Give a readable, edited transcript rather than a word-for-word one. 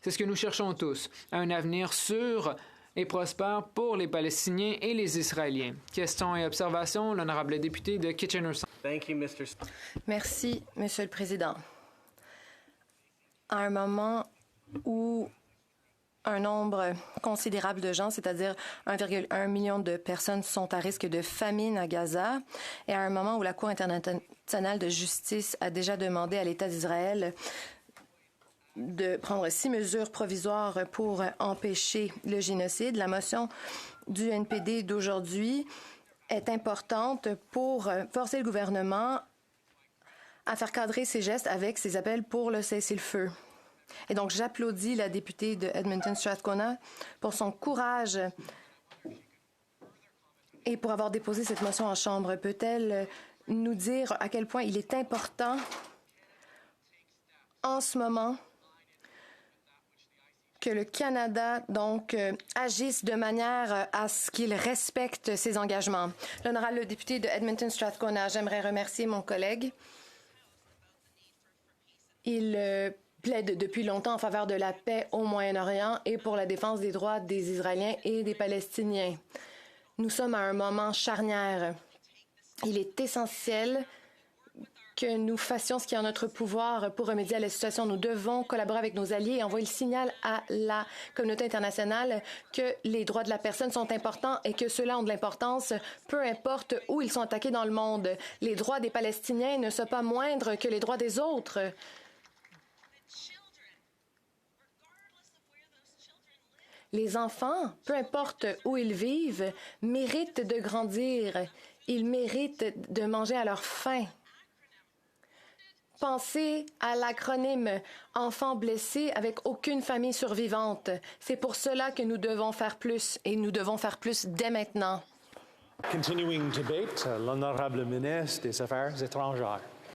C'est ce que nous cherchons tous, un avenir sûr et prospère pour les Palestiniens et les Israéliens. Questions et observations, l'honorable député de Kitchener. Merci, Monsieur le Président. À un moment où un nombre considérable de gens, c'est-à-dire 1,1 million de personnes, sont à risque de famine à Gaza, et à un moment où la Cour internationale de justice a déjà demandé à l'État d'Israël de prendre 6 mesures provisoires pour empêcher le génocide, la motion du NPD d'aujourd'hui est importante pour forcer le gouvernement à faire cadrer ses gestes avec ses appels pour le cessez-le-feu. Et donc, j'applaudis la députée de Edmonton-Strathcona pour son courage et pour avoir déposé cette motion en Chambre. Peut-elle nous dire à quel point il est important en ce moment que le Canada, donc, agisse de manière à ce qu'il respecte ses engagements? L'honorable député de Edmonton-Strathcona, j'aimerais remercier mon collègue. Il plaide depuis longtemps en faveur de la paix au Moyen-Orient et pour la défense des droits des Israéliens et des Palestiniens. Nous sommes à un moment charnière. Il est essentiel que nous fassions ce qui est en notre pouvoir pour remédier à la situation. Nous devons collaborer avec nos alliés et envoyer le signal à la communauté internationale que les droits de la personne sont importants et que ceux-là ont de l'importance, peu importe où ils sont attaqués dans le monde. Les droits des Palestiniens ne sont pas moindres que les droits des autres. Les enfants, peu importe où ils vivent, méritent de grandir. Ils méritent de manger à leur faim. Pensez à l'acronyme « Enfants blessés avec aucune famille survivante ». C'est pour cela que nous devons faire plus, et nous devons faire plus dès maintenant. Continuing debate, l'honorable ministre des Affaires étrangères.